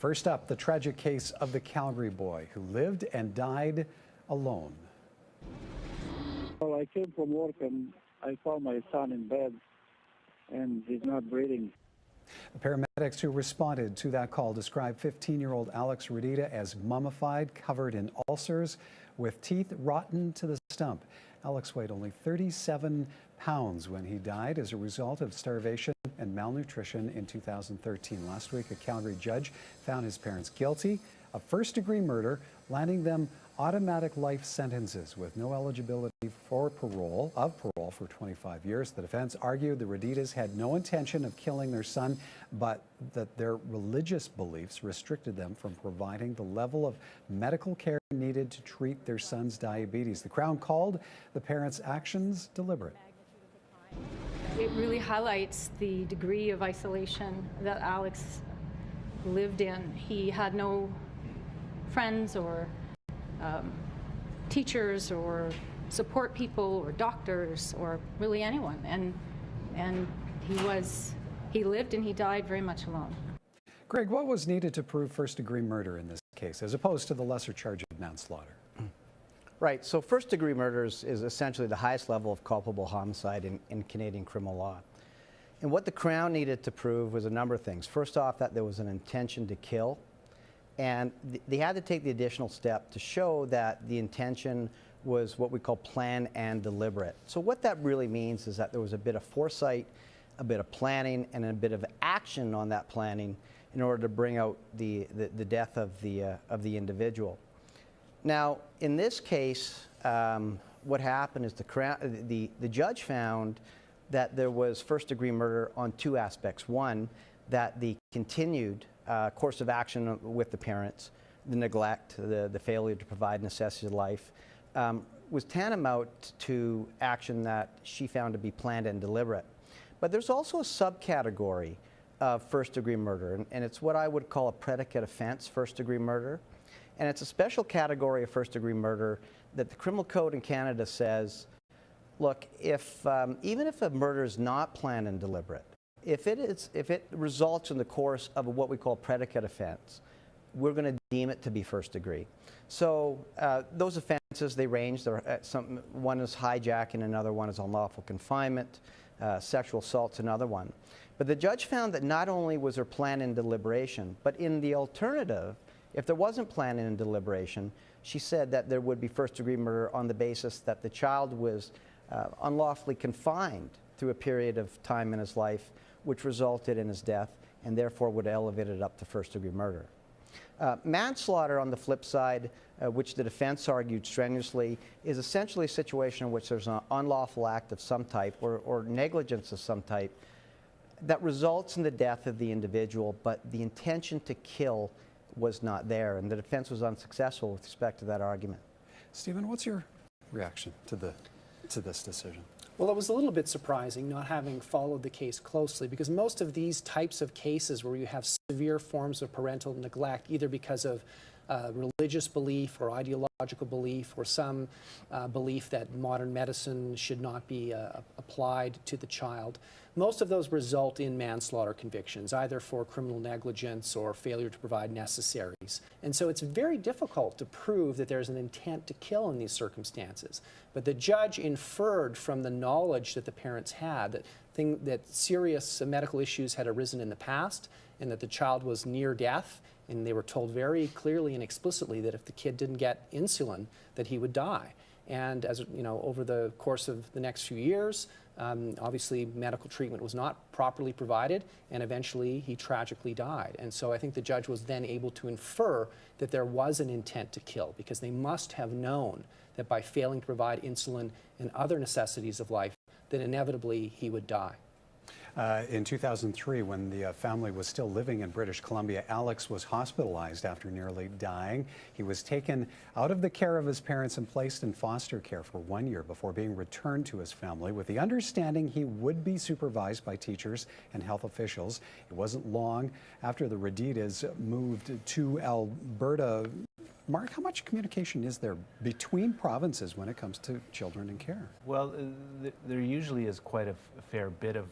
First up, the tragic case of the Calgary boy who lived and died alone. Well, I came from work and I found my son in bed and he's not breathing. The paramedics who responded to that call described 15-year-old Alex Radita as mummified, covered in ulcers, with teeth rotten to the stump. Alex weighed only 37 pounds when he died as a result of starvation and malnutrition in 2013. Last week, a Calgary judge found his parents guilty of first-degree murder, landing them automatic life sentences with no eligibility for parole for 25 years. The defense argued the Raditas had no intention of killing their son, but that their religious beliefs restricted them from providing the level of medical care needed to treat their son's diabetes. The Crown called the parents' actions deliberate. It really highlights the degree of isolation that Alex lived in. He had no friends or teachers or support people or doctors or really anyone, and he lived and he died very much alone. Greg, what was needed to prove first-degree murder in this case as opposed to the lesser charge of manslaughter? Right, so first-degree murder is essentially the highest level of culpable homicide in Canadian criminal law. And what the Crown needed to prove was a number of things. First off, that there was an intention to kill. And they had to take the additional step to show that the intention was what we call planned and deliberate. So what that really means is that there was a bit of foresight, a bit of planning, and a bit of action on that planning in order to bring out the death of the individual. Now, in this case, what happened is the judge found that there was first-degree murder on two aspects. One, that the continued course of action with the parents, the neglect, the failure to provide necessities of life, was tantamount to action that she found to be planned and deliberate. But there's also a subcategory of first-degree murder, and it's what I would call a predicate offense, first-degree murder. And it's a special category of first-degree murder that the Criminal Code in Canada says, look, even if a murder is not planned and deliberate, if it results in the course of what we call predicate offense, we're going to deem it to be first degree. So those offenses, they range. One is hijacking, another one is unlawful confinement, sexual assault's another one. But the judge found that not only was there plan and deliberation, but in the alternative, if there wasn't planning and deliberation, she said that there would be first degree murder on the basis that the child was unlawfully confined through a period of time in his life, which resulted in his death, and therefore would elevate it up to first-degree murder. Manslaughter, on the flip side, which the defense argued strenuously, is essentially a situation in which there's an unlawful act of some type or negligence of some type that results in the death of the individual, but the intention to kill was not there, and the defense was unsuccessful with respect to that argument. Stephen, what's your reaction to this decision? Well, it was a little bit surprising not having followed the case closely, because most of these types of cases where you have severe forms of parental neglect, either because of religious belief or ideological belief or some belief that modern medicine should not be applied to the child, most of those result in manslaughter convictions, either for criminal negligence or failure to provide necessaries. And so it's very difficult to prove that there's an intent to kill in these circumstances. But the judge inferred from the knowledge that the parents had that serious medical issues had arisen in the past and that the child was near death, and they were told very clearly and explicitly that if the kid didn't get insulin, that he would die. And as you know, over the course of the next few years, obviously medical treatment was not properly provided, and eventually he tragically died. And so I think the judge was then able to infer that there was an intent to kill, because they must have known that by failing to provide insulin and other necessities of life, that inevitably he would die. In 2003, when the family was still living in British Columbia, Alex was hospitalized after nearly dying. He was taken out of the care of his parents and placed in foster care for 1 year before being returned to his family with the understanding he would be supervised by teachers and health officials. It wasn't long after the Raditas moved to Alberta. Mark, how much communication is there between provinces when it comes to children and care? Well, there usually is quite a fair bit of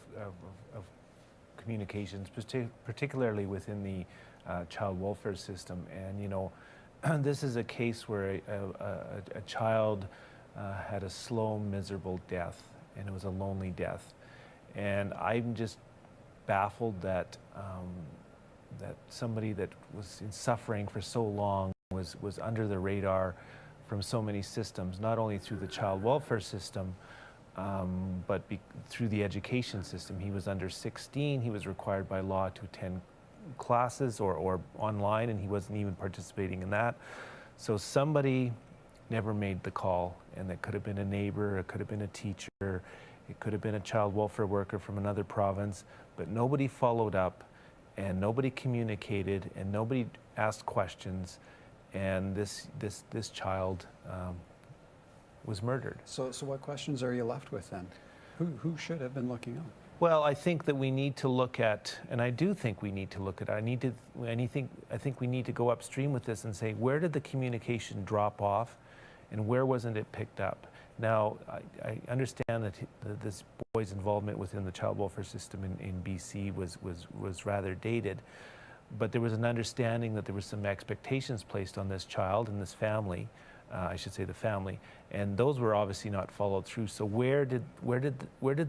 communications, particularly within the child welfare system. And, you know, this is a case where a child had a slow, miserable death, and it was a lonely death. And I'm just baffled that that somebody that was in suffering for so long was under the radar from so many systems, not only through the child welfare system, but through the education system. He was under 16. He was required by law to attend classes or online, and he wasn't even participating in that. So somebody never made the call, and that could have been a neighbor, it could have been a teacher, it could have been a child welfare worker from another province, but nobody followed up, and nobody communicated, and nobody asked questions, and this child was murdered. So what questions are you left with then? Who should have been looking up? Well, I think that we need to look at, and I do think we need to look at, I think we need to go upstream with this and say, where did the communication drop off, and where wasn't it picked up? Now, I understand that this boy's involvement within the child welfare system in BC was rather dated, but there was an understanding that there was some expectations placed on this child and this family, I should say the family, and those were obviously not followed through. So where did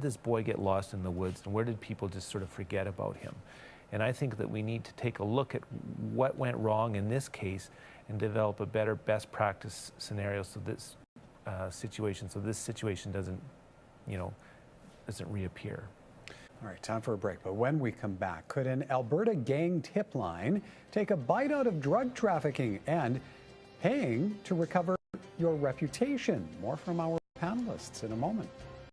this boy get lost in the woods, and where did people just sort of forget about him? And I think that we need to take a look at what went wrong in this case and develop a better best practice scenario so this situation doesn't, you know, doesn't reappear. All right, time for a break. But when we come back, could an Alberta gang tip line take a bite out of drug trafficking and paying to recover your reputation? More from our panelists in a moment.